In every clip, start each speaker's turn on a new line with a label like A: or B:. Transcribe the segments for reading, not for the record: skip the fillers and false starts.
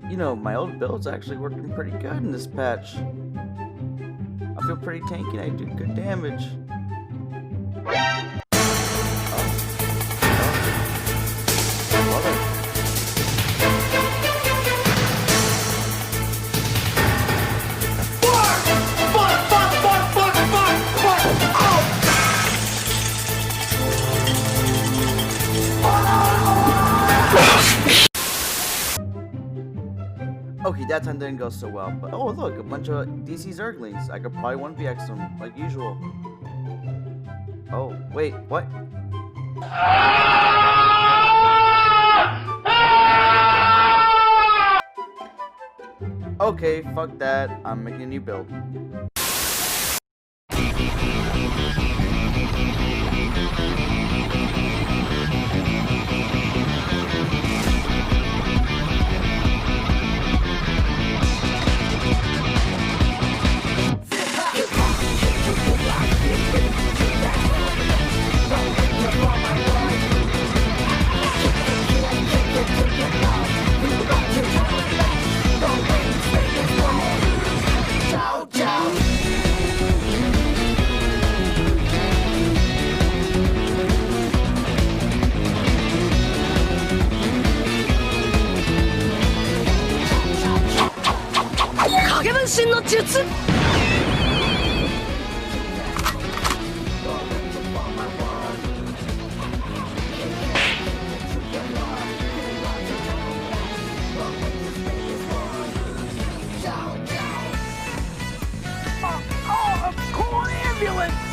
A: You know, my old build's actually working pretty good in this patch. I feel pretty tanky and I do good damage. Okay, that time didn't go so well, but oh look, a bunch of DC Zerglings. I could probably 1vx them, like usual. Oh, wait, what? Okay, fuck that. I'm making a new build.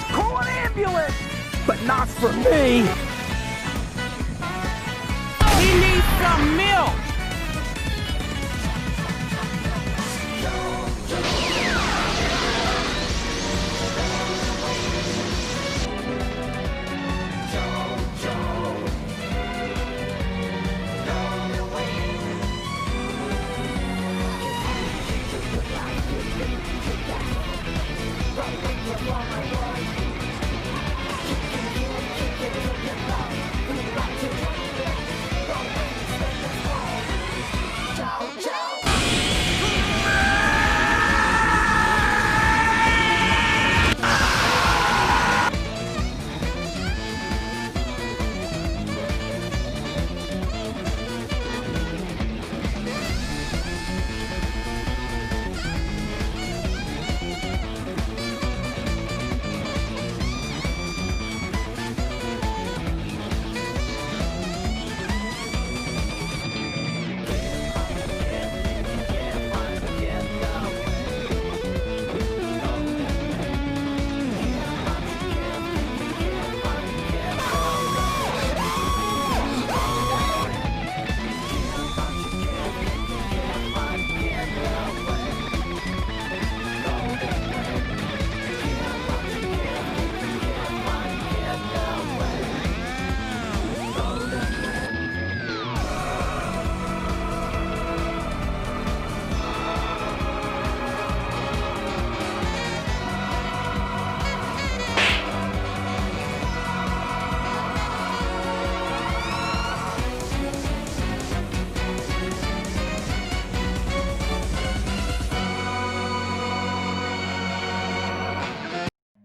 B: Call an ambulance! But not for me! He needs some milk!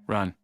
C: Run.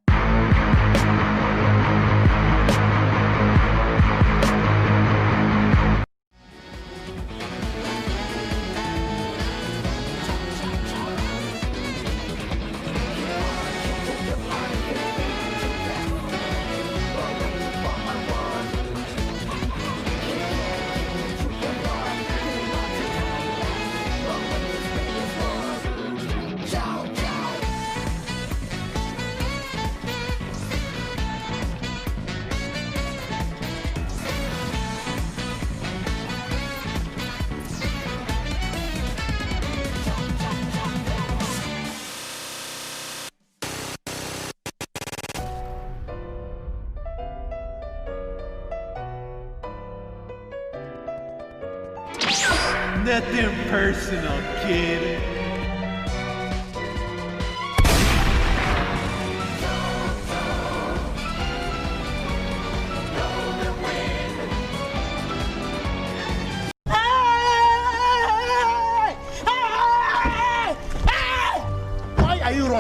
D: Nothing personal, kid.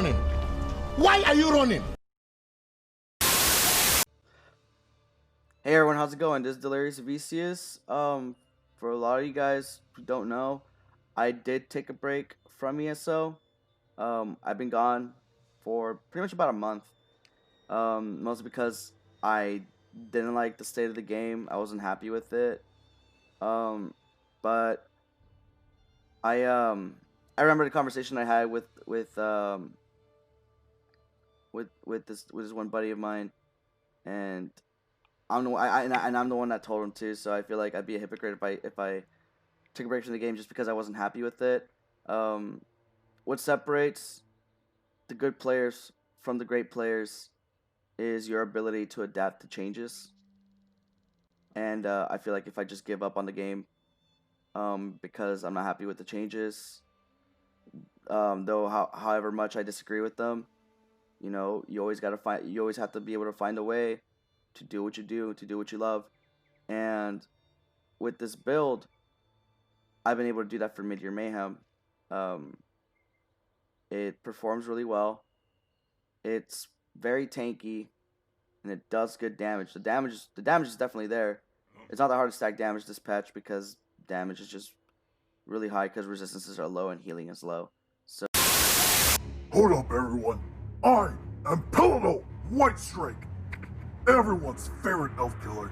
C: running? Why are you running?
A: Hey everyone, how's it going? This is Delirious Vicious. For a lot of you guys who don't know, I did take a break from ESO. I've been gone for pretty much about a month. Mostly because I didn't like the state of the game. I wasn't happy with it. But I remember the conversation I had with this one buddy of mine, and I'm the one that told him to. So I feel like I'd be a hypocrite if I took a break from the game just because I wasn't happy with it. What separates the good players from the great players is your ability to adapt to changes. And I feel like if I just give up on the game because I'm not happy with the changes, however much I disagree with them, you know, you always have to be able to find a way to do what you do, to do what you love. And with this build, I've been able to do that for Mid-Year Mayhem. It performs really well. It's very tanky, and it does good damage. The damage is definitely there. It's not that hard to stack damage this patch because damage is just really high because resistances are low and healing is low. So
E: hold up, everyone. I am Pelino Whitestrike, everyone's favorite elf killer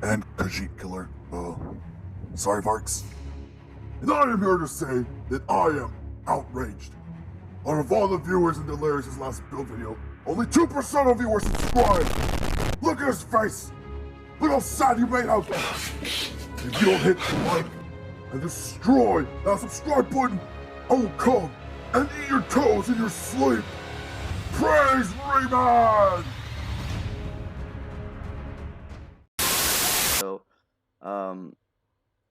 E: and Khajiit killer. Sorry, Varks. And I am here to say that I am outraged. Out of all the viewers in Delirious' last build video, only 2% of you were subscribed. Look at his face. Look how sad you made him. If you don't hit the like and destroy that subscribe button, I will come and eat your toes in your sleep. Praise Rayman!
A: So,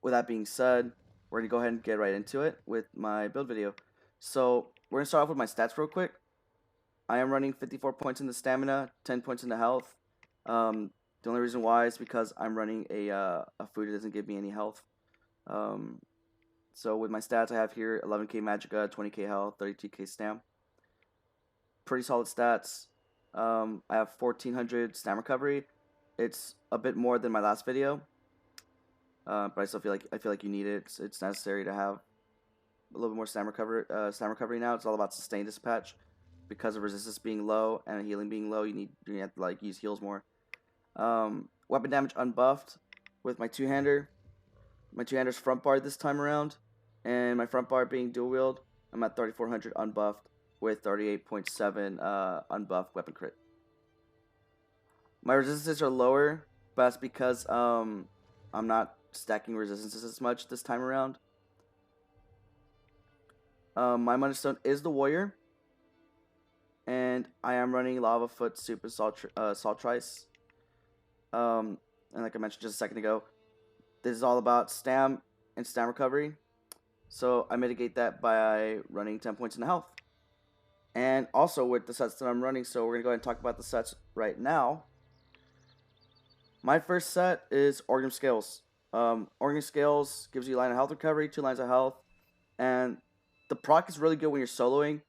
A: with that being said, we're going to go ahead and get right into it with my build video. So, we're going to start off with my stats real quick. I am running 54 points in the stamina, 10 points in the health. The only reason why is because I'm running a food that doesn't give me any health. So with my stats, I have here 11k magicka, 20k health, 32k stam. Pretty solid stats. I have 1400 stam recovery. It's a bit more than my last video, but I still feel like you need it. It's necessary to have a little bit more stam recovery now. It's all about sustain this patch because of resistance being low and healing being low. You have to like use heals more. Weapon damage unbuffed with my two-hander. My two-hander's front bar this time around, and my front bar being dual wield, I'm at 3400 unbuffed with 38.7 unbuffed weapon crit. My resistances are lower, but that's because I'm not stacking resistances as much this time around. My Monostone is the warrior, and I am running Lava Foot Super Salt Trice. And like I mentioned just a second ago, this is all about stam and stam recovery. So I mitigate that by running 10 points in the health. And also with the sets that I'm running, so we're going to go ahead and talk about the sets right now. My first set is Organ Scales. Organ Scales gives you a line of health recovery, 2 lines of health, and the proc is really good when you're soloing.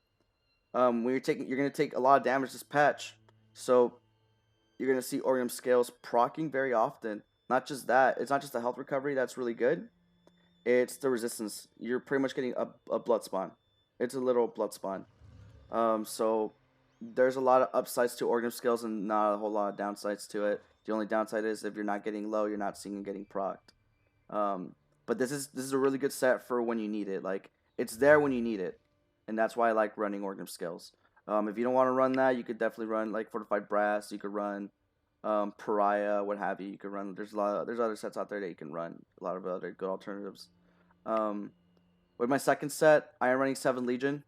A: When you're going to take a lot of damage this patch, so you're going to see Organ Scales proccing very often. Not just that, it's not just the health recovery that's really good, it's the resistance. You're pretty much getting a blood spawn. It's a literal blood spawn. So there's a lot of upsides to Organ Scales and not a whole lot of downsides to it. The only downside is if you're not getting low, you're not seeing it getting procced. But this is a really good set for when you need it. Like, it's there when you need it, and that's why I like running Organ Scales. If you don't want to run that, you could definitely run like Fortified Brass. You could run Pariah, what have you. You could run. There's other sets out there that you can run. A lot of other good alternatives. With my second set, I am running 7 Legion.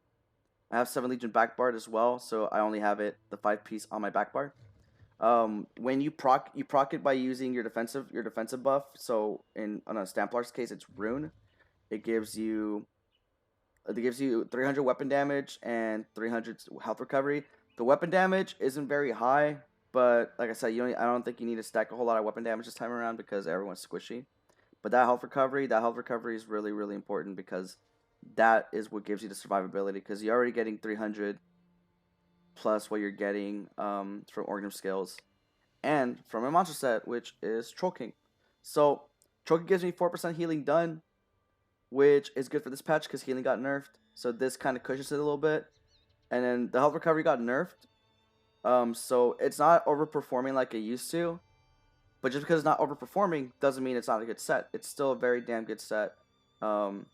A: I have 7 Legion backbarred as well, so I only have it the 5-piece on my backbar. When you proc it by using your defensive buff. So on a Templar's case, it's Rune. It gives you 300 weapon damage and 300 health recovery. The weapon damage isn't very high, but like I said, I don't think you need to stack a whole lot of weapon damage this time around because everyone's squishy. But that health recovery is really, really important because that is what gives you the survivability, because you're already getting 300 plus what you're getting from organism scales, and from my monster set, which is Troll King. So Troll King gives me 4% healing done, which is good for this patch because healing got nerfed. So this kind of cushions it a little bit. And then the health recovery got nerfed. So it's not overperforming like it used to. But just because it's not overperforming doesn't mean it's not a good set. It's still a very damn good set. And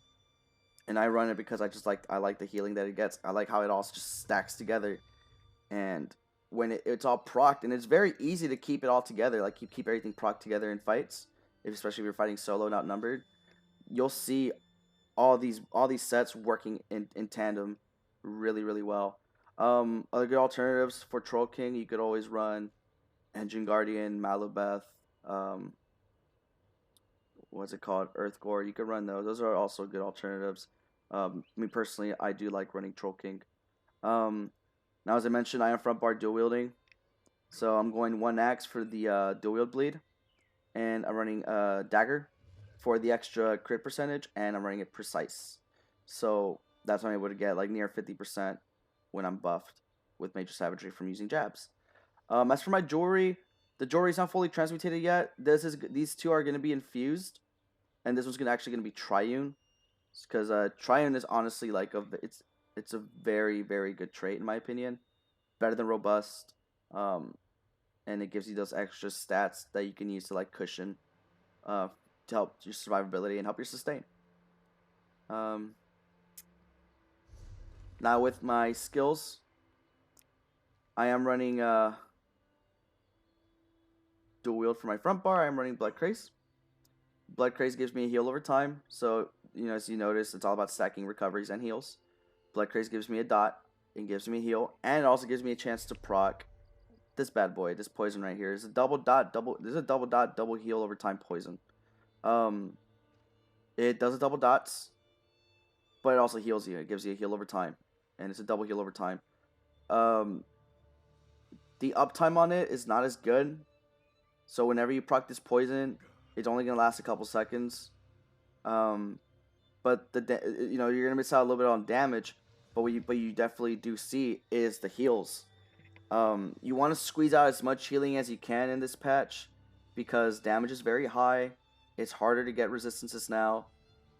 A: I run it because I like the healing that it gets. I like how it all just stacks together. And when it's all procced, and it's very easy to keep it all together. Like you keep everything procced together in fights, especially if you're fighting solo and outnumbered. You'll see all these sets working in tandem really, really well. Other good alternatives for Troll King, you could always run Engine Guardian, Malubeth, what's it called, Earthgore. You could run those. Those are also good alternatives. Me personally, I do like running Troll King. Now, as I mentioned, I am front bar dual wielding, so I'm going 1 axe for the dual wield bleed, and I'm running dagger for the extra crit percentage, and I'm running it precise. So that's when I'm able to get like near 50% when I'm buffed with major savagery from using jabs. As for my jewelry, the jewelry is not fully transmutated yet. These two are going to be infused, and this one's actually going to be triune, because triune is honestly like it's a very, very good trait in my opinion, better than robust, and it gives you those extra stats that you can use to like cushion, to help your survivability and help your sustain. Now with my skills, I am running dual wield for my front bar. I am running Blood Craze. Blood Craze gives me a heal over time, so as you notice, it's all about stacking recoveries and heals. Blood Craze gives me a dot, it gives me a heal, and it also gives me a chance to proc this bad boy, this poison right here. It's a double dot, double heal over time poison. It does a double dots, but it also heals you. It gives you a heal over time, and it's a double heal over time. The uptime on it is not as good, so whenever you proc this poison, it's only gonna last a couple seconds. But you're gonna miss out a little bit on damage, but what you definitely do see is the heals. You want to squeeze out as much healing as you can in this patch, because damage is very high. It's harder to get resistances now.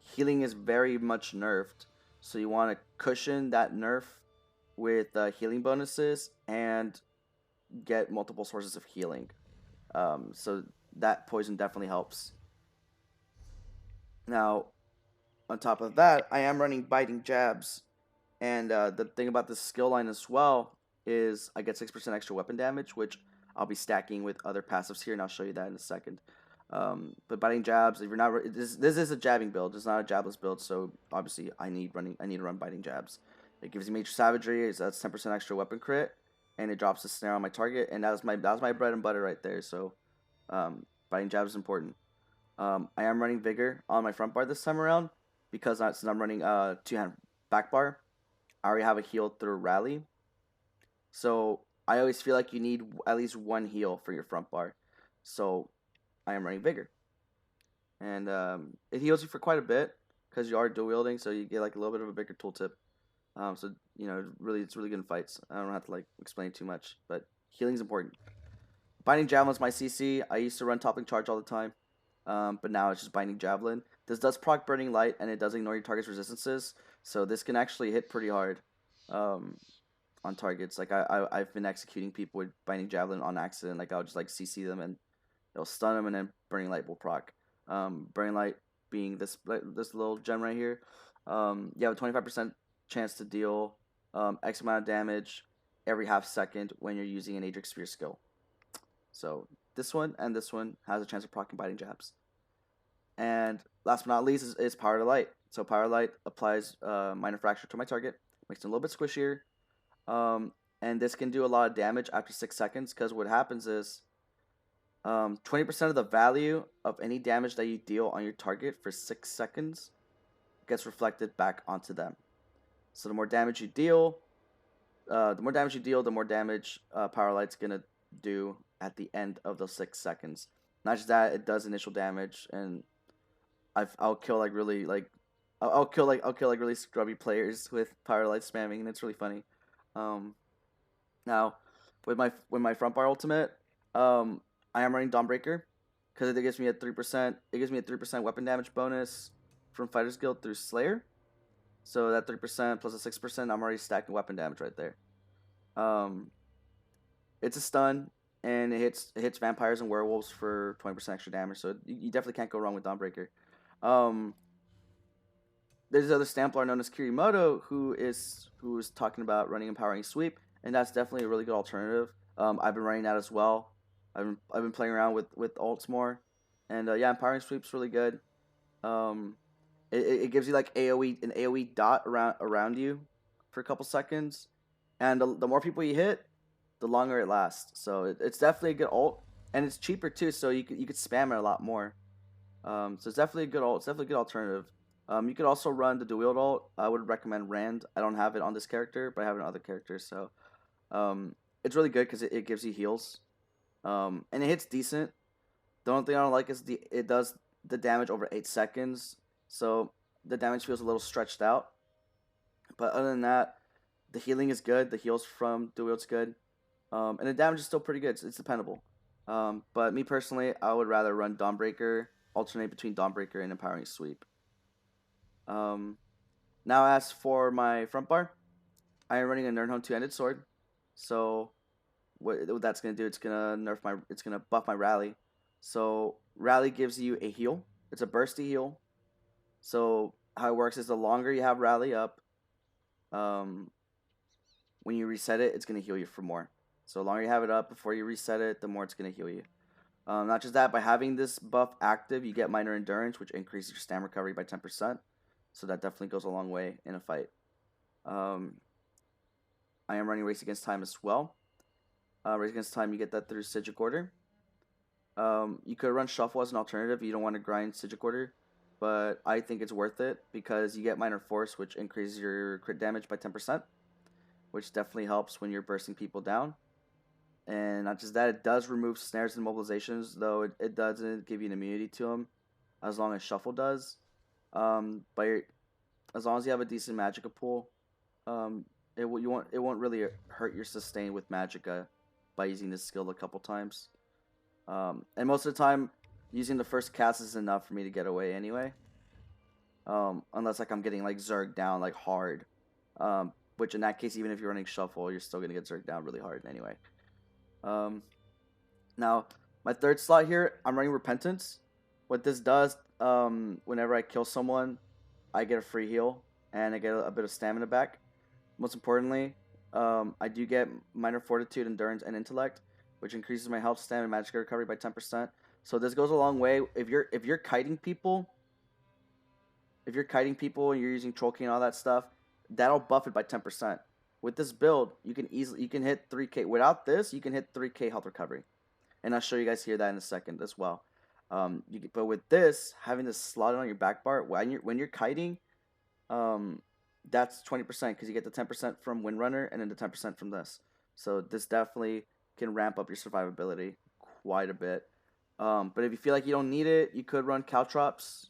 A: Healing is very much nerfed, so you want to cushion that nerf with healing bonuses and get multiple sources of healing. So that poison definitely helps. Now, on top of that, I am running biting jabs, and the thing about this skill line as well is I get 6% extra weapon damage, which I'll be stacking with other passives here, and I'll show you that in a second. But biting jabs, if you're not, this is a jabbing build. It's not a jabless build, so obviously I need to run biting jabs. It gives you major savagery. That's 10% extra weapon crit, and it drops the snare on my target, and that was my bread and butter right there. So biting jabs is important. I am running vigor on my front bar this time around, because since I'm running 2-hand back bar, I already have a heal through rally. So I always feel like you need at least 1 heal for your front bar. So I am running vigor, and it heals you for quite a bit because you are dual wielding, so you get like a little bit of a bigger tooltip. So it's really good in fights. I don't have to like explain too much, but healing is important. Binding Javelin's my CC. I used to run toppling charge all the time, but now it's just Binding Javelin. This does proc Burning Light, and it does ignore your target's resistances, so this can actually hit pretty hard on targets. Like I've been executing people with Binding Javelin on accident. Like I'll just like CC them and it'll stun them, and then Burning Light will proc. Burning Light being this little gem right here. You have a 25% chance to deal X amount of damage every half second when you're using an Adric Spear skill. So this one and this one has a chance of proccing biting jabs. And last but not least is Power to Light. So Power Light applies minor fracture to my target, makes it a little bit squishier. And this can do a lot of damage after 6 seconds, because what happens is 20% of the value of any damage that you deal on your target for 6 seconds gets reflected back onto them. So the more damage you deal, the more damage Power Light's gonna do at the end of those 6 seconds. Not just that, it does initial damage, and I'll kill really scrubby players with Power Light spamming, and it's really funny. Now, with my front bar ultimate, I am running Dawnbreaker because it gives me a 3%. It gives me a 3% weapon damage bonus from Fighters Guild through Slayer. So that 3% plus a 6%, I'm already stacking weapon damage right there. It's a stun, and it hits vampires and werewolves for 20% extra damage. So you definitely can't go wrong with Dawnbreaker. There's this other Templar known as Kirimoto who is talking about running Empowering Sweep, and that's definitely a really good alternative. I've been running that as well. I've been playing around with ults more, and yeah, Empowering Sweep's really good. It gives you like an AOE dot around you for a couple seconds, and the more people you hit, the longer it lasts. So it's definitely a good ult, and it's cheaper too. So you could spam it a lot more. So it's definitely a good ult. It's definitely a good alternative. You could also run the dual ult. I would recommend Rand. I don't have it on this character, but I have it on other characters. So it's really good because it gives you heals, and it hits decent. The only thing I don't like is it does the damage over 8 seconds, so the damage feels a little stretched out. But other than that, the healing is good. The heals from dual ult's good, and the damage is still pretty good. It's dependable. But me personally, I would rather run Dawnbreaker, alternate between Dawnbreaker and Empowering Sweep. Now as for my front bar, I am running a Nernhone two-handed sword. So what that's gonna do? It's gonna buff my rally. So rally gives you a heal. It's a bursty heal. So how it works is the longer you have rally up, when you reset it, it's gonna heal you for more. So the longer you have it up before you reset it, the more it's gonna heal you. Not just that, by having this buff active, you get minor endurance, which increases your stamina recovery by 10%. So that definitely goes a long way in a fight. I am running Race Against Time as well. Race Against Time, you get that through Sigic Order. You could run Shuffle as an alternative. You don't want to grind Sigic Order, but I think it's worth it because you get Minor Force, which increases your crit damage by 10%, which definitely helps when you're bursting people down. And not just that, it does remove snares and mobilizations, though it doesn't give you an immunity to them, as long as Shuffle does. But as long as you have a decent Magicka pool, it won't really hurt your sustain with Magicka by using this skill a couple times. And most of the time, using the first cast is enough for me to get away anyway. Unless like I'm getting like Zerg down like hard, which in that case, even if you're running Shuffle, you're still gonna get Zerg down really hard anyway. Now my third slot here, I'm running Repentance. What this does, whenever I kill someone, I get a free heal and I get a bit of stamina back. Most importantly, I do get minor fortitude, endurance, and intellect, which increases my health, stamina, and magic recovery by 10%. So this goes a long way. If you're kiting people, and you're using Troll King and all that stuff, that'll buff it by 10%. With this build, you can hit 3k. Without this, you can hit 3k health recovery, and I'll show you guys here that in a second as well. But with this, having this slotted on your back bar when you're kiting, that's 20% because you get the 10% from Windrunner and then the 10% from this. So this definitely can ramp up your survivability quite a bit. But if you feel like you don't need it, you could run Caltrops,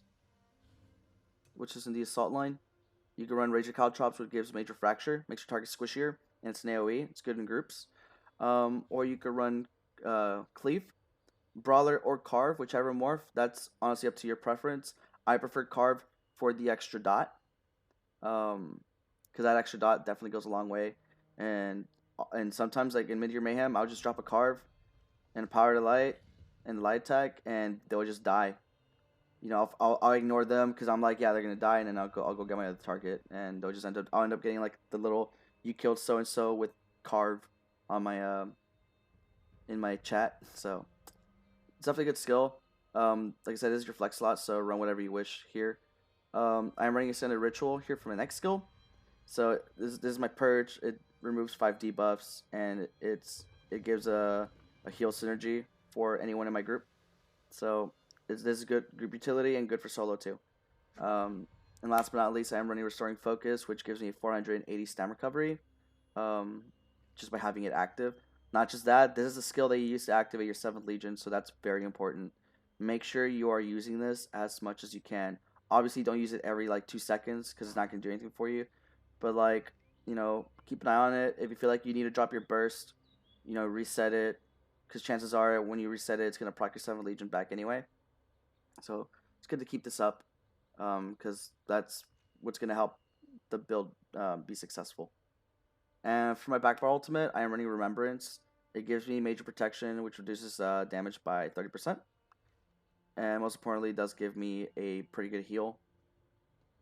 A: which is in the assault line. You can run Rager Caltrops, which gives major fracture, makes your target squishier, and it's an AoE. It's good in groups. Or you could run Cleave, Brawler, or Carve, whichever morph. That's honestly up to your preference. I prefer Carve for the extra dot, because that extra dot definitely goes a long way. And sometimes, like in Mid-Year Mayhem, I'll just drop a Carve and a Power to Light and the Light attack, and they'll just die. You know, I'll ignore them because I'm like, yeah, they're gonna die, and then I'll go get my other target, and they'll just I'll end up getting like the little "you killed so and so" with Carve on my in my chat. So it's definitely a good skill. Like I said, this is your flex slot, so run whatever you wish here. I'm running Ascended Ritual here for my next skill. So this is my Purge. It removes 5 debuffs, and it gives a heal synergy for anyone in my group. So this is good group utility and good for solo too. And last but not least, I am running Restoring Focus, which gives me 480 stamina recovery, just by having it active. Not just that, this is a skill that you use to activate your 7th Legion, so that's very important. Make sure you are using this as much as you can. Obviously, don't use it every like 2 seconds because it's not going to do anything for you. But like keep an eye on it. If you feel like you need to drop your burst, reset it, because chances are when you reset it, it's gonna proc your 7 Legion back anyway. So it's good to keep this up, because that's what's gonna help the build be successful. And for my backbar ultimate, I am running Remembrance. It gives me major protection, which reduces damage by 30%. And most importantly, it does give me a pretty good heal.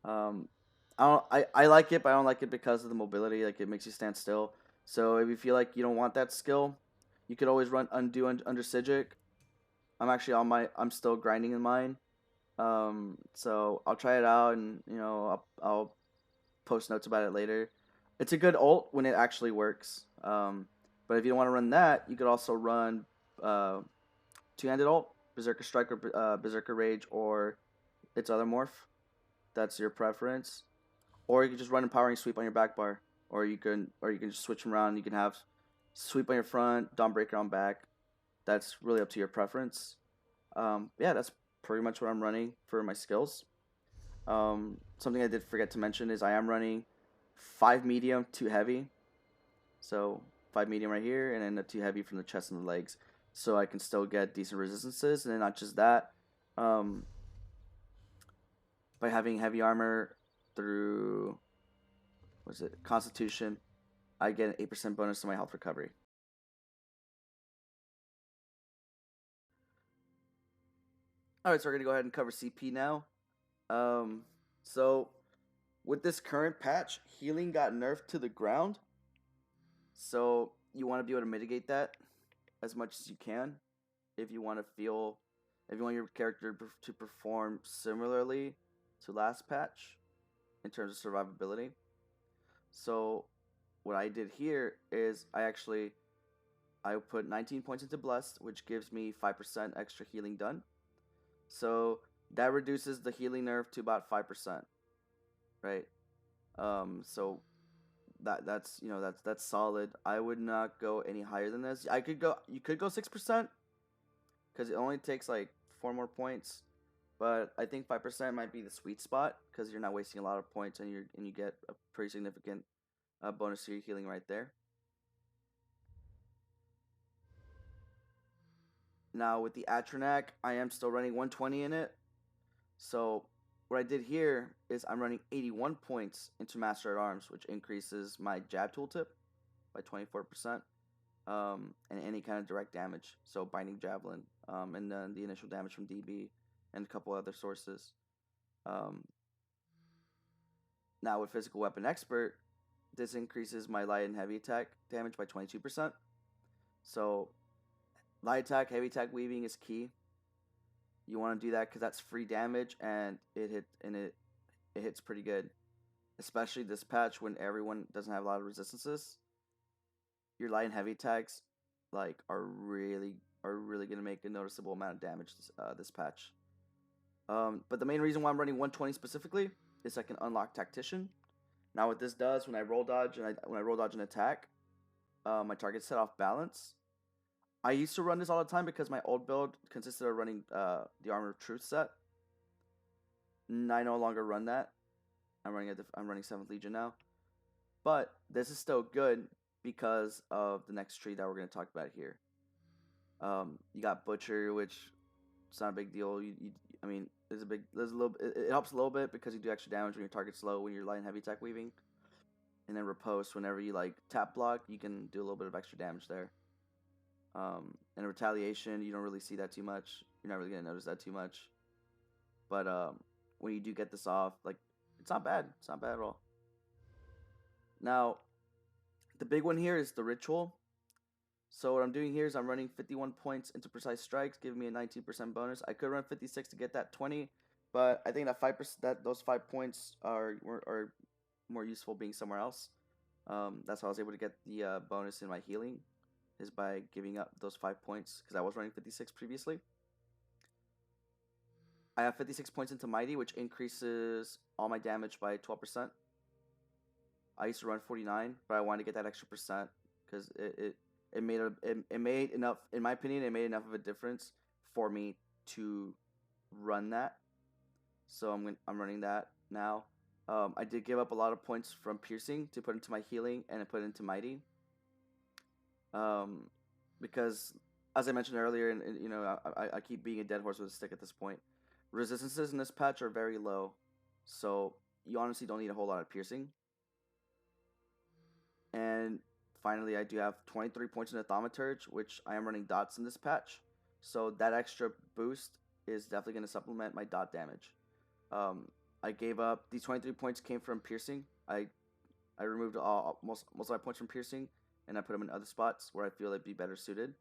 A: I like it, but I don't like it because of the mobility. Like, it makes you stand still. So if you feel like you don't want that skill, you could always run Undo under Sigic. I'm still grinding in mine. So I'll try it out, and I'll post notes about it later. It's a good ult when it actually works. But if you don't want to run that, you could also run two-handed ult, Berserker Strike or Berserker Rage, or its other morph. That's your preference. Or you can just run Empowering Sweep on your back bar, or you can just switch them around. You can have Sweep on your front, Dawnbreaker on back. That's really up to your preference. Yeah, that's pretty much what I'm running for my skills. Something I did forget to mention is I am running 5 medium, 2 heavy. So 5 medium right here, and then a 2 heavy from the chest and the legs, so I can still get decent resistances. And then not just that, by having heavy armor through Constitution, I get an 8% bonus to my health recovery. Alright, so we're gonna go ahead and cover CP now. So with this current patch, healing got nerfed to the ground. So you want to be able to mitigate that as much as you can. If you want your character to perform similarly to last patch in terms of survivability. So what I did here is I put 19 points into Blessed, which gives me 5% extra healing done. So that reduces the healing nerf to about 5%, right? So that's solid. I would not go any higher than this. You could go 6%, because it only takes like 4 more points, but I think 5% might be the sweet spot, because you're not wasting a lot of points, and you get a pretty significant bonus to your healing right there. Now with the Atronac, I am still running 120 in it. So what I did here is I'm running 81 points into Master at Arms, which increases my jab tooltip by 24%, and any kind of direct damage. So Binding Javelin, and then the initial damage from DB, and a couple other sources. Now with Physical Weapon Expert, this increases my light and heavy attack damage by 22%. So light attack, heavy attack weaving is key. You want to do that because that's free damage, and it hits pretty good, especially this patch when everyone doesn't have a lot of resistances. Your light and heavy attacks are really gonna make a noticeable amount of damage this patch. But the main reason why I'm running 120 specifically is I can unlock Tactician. Now what this does, when I roll dodge an attack, my target's set off balance. I used to run this all the time because my old build consisted of running the Armor of Truth set. I no longer run that. I'm running 7th Legion now. But this is still good because of the next tree that we're going to talk about here. You got Butcher, which it's not a big deal. It helps a little bit because you do extra damage when your target's low when you're light and heavy attack weaving. And then Riposte, whenever you tap block, you can do a little bit of extra damage there. And Retaliation, you don't really see that too much. You're not really gonna notice that too much. But when you do get this off, it's not bad. It's not bad at all. Now, the big one here is the Ritual. So what I'm doing here is I'm running 51 points into Precise Strikes, giving me a 19% bonus. I could run 56 to get that 20, but I think that those 5 points are more useful being somewhere else. That's how I was able to get the bonus in my healing, is by giving up those 5 points, because I was running 56 previously. I have 56 points into Mighty, which increases all my damage by 12%. I used to run 49, but I wanted to get that extra percent because it made enough, in my opinion, it made enough of a difference for me to run that. So I'm running that now. I did give up a lot of points from piercing to put into my healing and I put into mighty. Because as I mentioned earlier, and you know, I keep being a dead horse with a stick at this point. Resistances in this patch are very low, so you honestly don't need a whole lot of piercing. And finally, I do have 23 points in the Thaumaturge, which I am running dots in this patch. So that extra boost is definitely going to supplement my dot damage. I gave up, these 23 points came from piercing. I removed most of my points from piercing, and I put them in other spots where I feel they'd be better suited.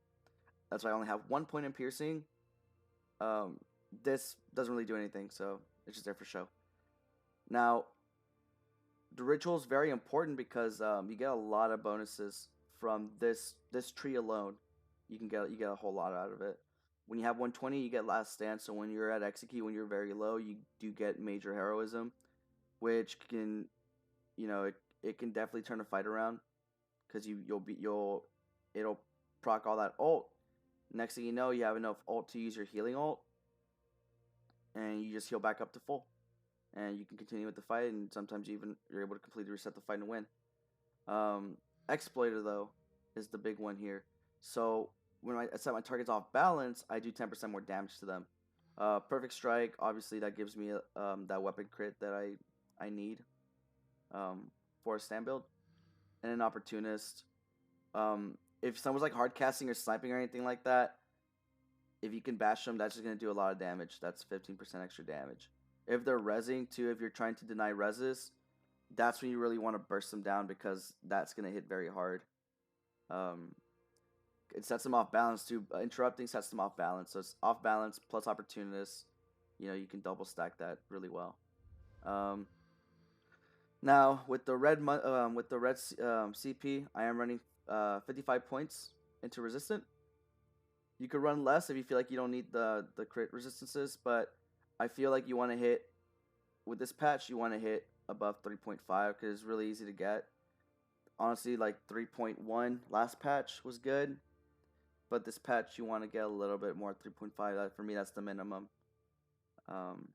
A: That's why I only have 1 point in piercing. This doesn't really do anything, so it's just there for show. Now, the ritual is very important because you get a lot of bonuses from this tree alone. You get a whole lot out of it. When you have 120, you get Last Stand. So when you're at Execute, when you're very low, you do get Major Heroism, which can, you know, it can definitely turn a fight around, because it'll proc all that ult. Next thing you know, you have enough ult to use your healing ult, and you just heal back up to full, and you can continue with the fight. And sometimes you're able to completely reset the fight and win. Exploiter though is the big one here. So when I set my targets off balance, I do 10% more damage to them. Perfect Strike, obviously that gives me that weapon crit that I need for a stand build. And an Opportunist. If someone's like hard casting or sniping or anything like that, if you can bash them, that's just going to do a lot of damage. That's 15% extra damage. If they're rezzing too, if you're trying to deny rezzes, that's when you really want to burst them down, because that's going to hit very hard. It sets them off balance too. Interrupting sets them off balance, so it's off balance plus Opportunist. You know, you can double stack that really well. Now with the red CP, I am running 55 points into resistant. You could run less if you feel like you don't need the crit resistances, but I feel like you want to hit, with this patch, you want to hit above 3.5 because it's really easy to get. Honestly, like 3.1 last patch was good, but this patch you want to get a little bit more. 3.5, for me, that's the minimum. And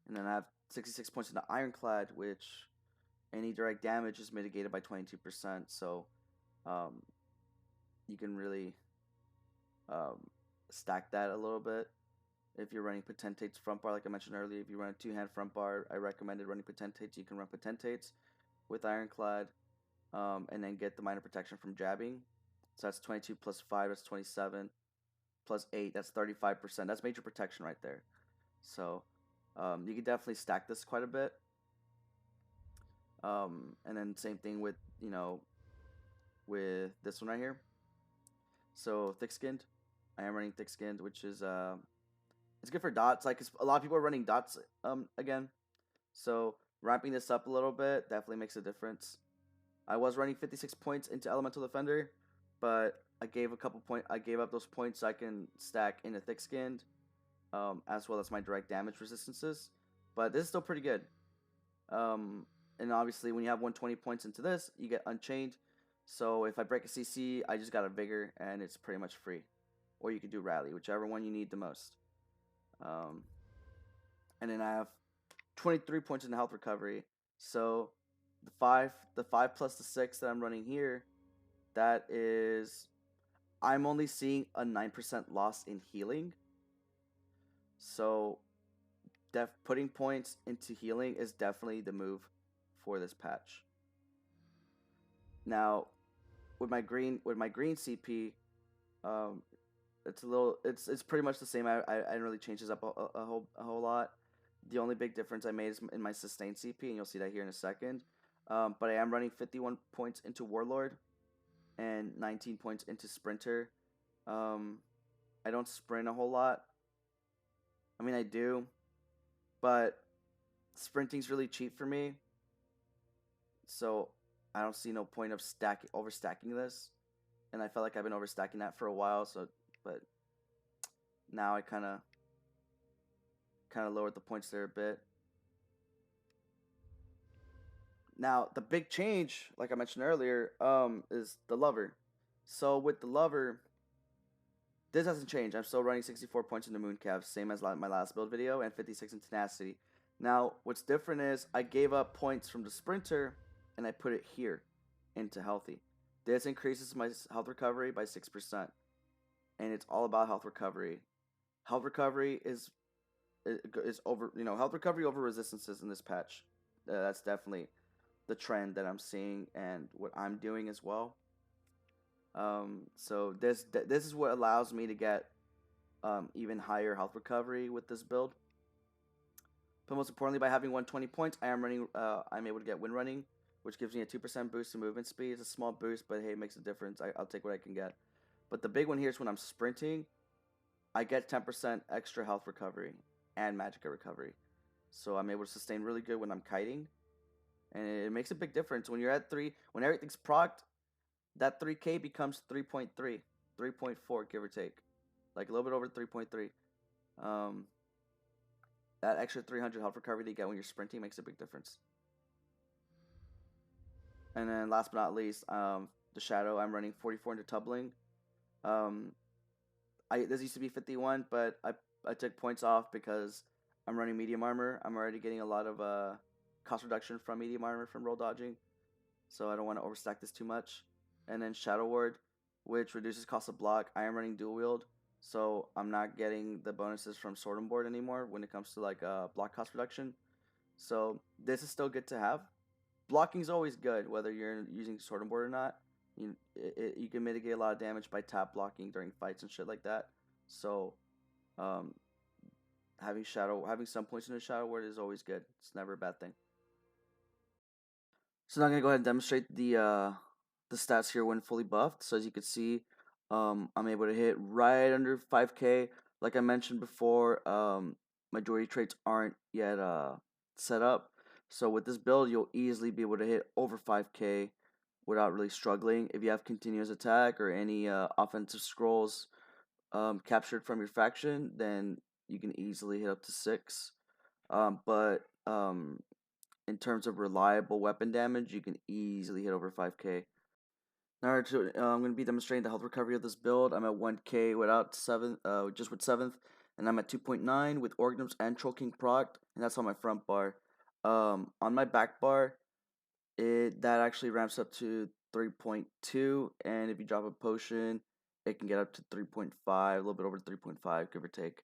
A: then I have 66 points in the Ironclad, which any direct damage is mitigated by 22%. So you can really stack that a little bit. If you're running Potentates front bar, like I mentioned earlier, if you run a 2-hand front bar, I recommended running Potentates. You can run Potentates with Ironclad, and then get the minor protection from jabbing. So that's 22 plus 5, that's 27, plus 8, that's 35%. That's major protection right there. So you can definitely stack this quite a bit. And then same thing with, you know, with this one right here. So thick-skinned, I am running thick-skinned, which is it's good for dots. Like, a lot of people are running dots again, so ramping this up a little bit definitely makes a difference. I was running 56 points into Elemental Defender, but I gave up those points so I can stack into thick-skinned, as well as my direct damage resistances. But this is still pretty good. And obviously, when you have 120 points into this, you get Unchained. So if I break a CC, I just got a Vigor, and it's pretty much free. Or you could do Rally, whichever one you need the most. And then I have 23 points in health recovery. So the 5 plus the 6 that I'm running here, that is, I'm only seeing a 9% loss in healing. So putting points into healing is definitely the move for this patch. Now, with my green CP, it's pretty much the same. I didn't really change this up a whole lot. The only big difference I made is in my sustained CP, and you'll see that here in a second. But I am running 51 points into Warlord and 19 points into Sprinter. I don't sprint a whole lot. I mean, I do, but sprinting's really cheap for me, so I don't see no point of overstacking this. And I felt like I've been overstacking that for a while, but now I kind of lowered the points there a bit. Now, the big change, like I mentioned earlier, is the Lover. So with the Lover, this hasn't changed. I'm still running 64 points into Mooncav, same as my last build video, and 56 in Tenacity. Now, what's different is I gave up points from the sprinter and I put it here into healthy. This increases my health recovery by 6%, and it's all about health recovery. Health recovery is over, health recovery over resistances in this patch. That's definitely the trend that I'm seeing and what I'm doing as well. So this is what allows me to get even higher health recovery with this build. But most importantly, by having 120 points, I'm able to get wind running, which gives me a 2% boost in movement speed. It's a small boost, but hey, it makes a difference. I'll take what I can get. But the big one here is when I'm sprinting, I get 10% extra health recovery and magicka recovery. So I'm able to sustain really good when I'm kiting. And it makes a big difference. When you're at 3, when everything's procced, that 3K becomes 3.3, 3.4, give or take. Like a little bit over 3.3. That extra 300 health recovery that you get when you're sprinting makes a big difference. And then last but not least, the shadow. I'm running 44 into tumbling. This used to be 51, but I took points off because I'm running medium armor. I'm already getting a lot of cost reduction from medium armor from roll dodging, so I don't want to overstack this too much. And then Shadow Ward, which reduces cost of block. I am running dual wield, so I'm not getting the bonuses from Sword and Board anymore when it comes to like block cost reduction. So this is still good to have. Blocking is always good, whether you're using Sword and Board or not. You can mitigate a lot of damage by tap blocking during fights and shit like that. So, having some points in the Shadow Ward is always good. It's never a bad thing. So now I'm gonna go ahead and demonstrate the stats here when fully buffed. So as you can see, I'm able to hit right under 5K. Like I mentioned before, majority traits aren't yet set up. So with this build, you'll easily be able to hit over 5K without really struggling. If you have continuous attack or any offensive scrolls captured from your faction, then you can easily hit up to 6. But in terms of reliable weapon damage, you can easily hit over 5K. Now, I'm going to be demonstrating the health recovery of this build. I'm at 1K without 7th, just with 7th, and I'm at 2.9 with Organisms and Troll King proc, and that's on my front bar. On my back bar, that actually ramps up to 3.2, and if you drop a potion, it can get up to 3.5, a little bit over 3.5, give or take.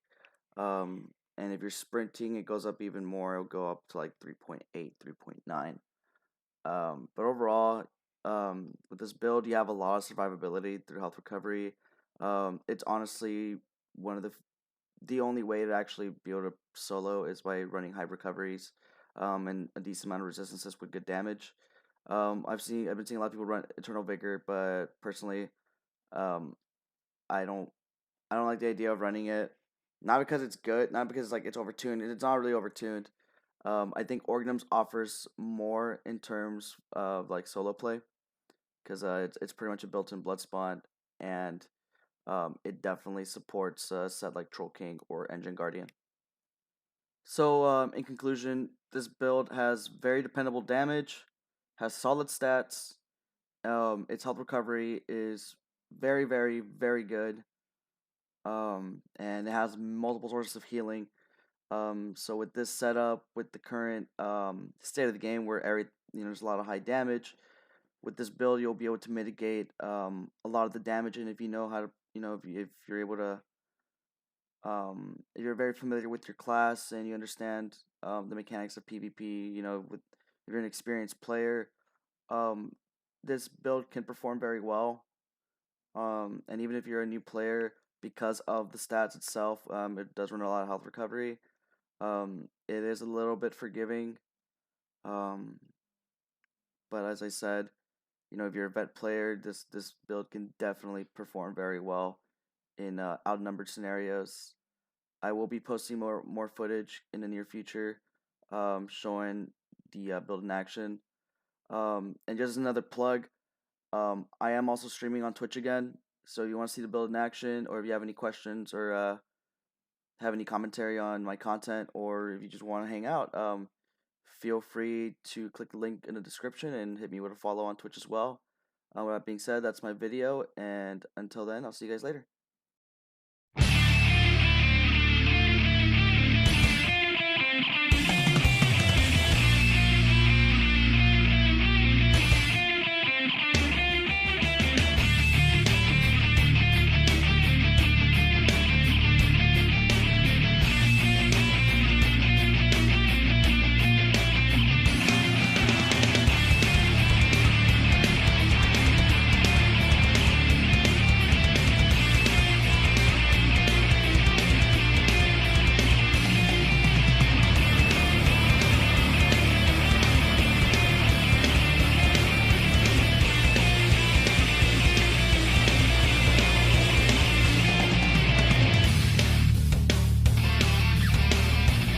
A: And if you're sprinting, it goes up even more. It'll go up to like 3.8, 3.9. But overall, with this build, you have a lot of survivability through health recovery. It's honestly one of the only way to actually be able to solo is by running high recoveries, and a decent amount of resistances with good damage. I've been seeing a lot of people run Eternal Vigor, but personally, I don't like the idea of running it. Not because it's good, not because it's overtuned. It's not really overtuned. I think Organisms offers more in terms of like solo play, because it's pretty much a built-in blood spawn, and it definitely supports a set like Troll King or Engine Guardian. So in conclusion, this build has very dependable damage, has solid stats. Its health recovery is very, very, very good. And it has multiple sources of healing. So with this setup, with the current state of the game, where there's a lot of high damage, with this build you'll be able to mitigate a lot of the damage. And if you know how to, if you're able to, if you're very familiar with your class and you understand the mechanics of PvP, if you're an experienced player, this build can perform very well. And even if you're a new player, because of the stats itself, it does run a lot of health recovery. It is a little bit forgiving. But as I said, if you're a vet player, this build can definitely perform very well in outnumbered scenarios. I will be posting more footage in the near future, showing the build in action. And just another plug, I am also streaming on Twitch again. So if you want to see the build in action, or if you have any questions or have any commentary on my content, or if you just want to hang out, feel free to click the link in the description and hit me with a follow on Twitch as well. With that being said, that's my video, and until then, I'll see you guys later.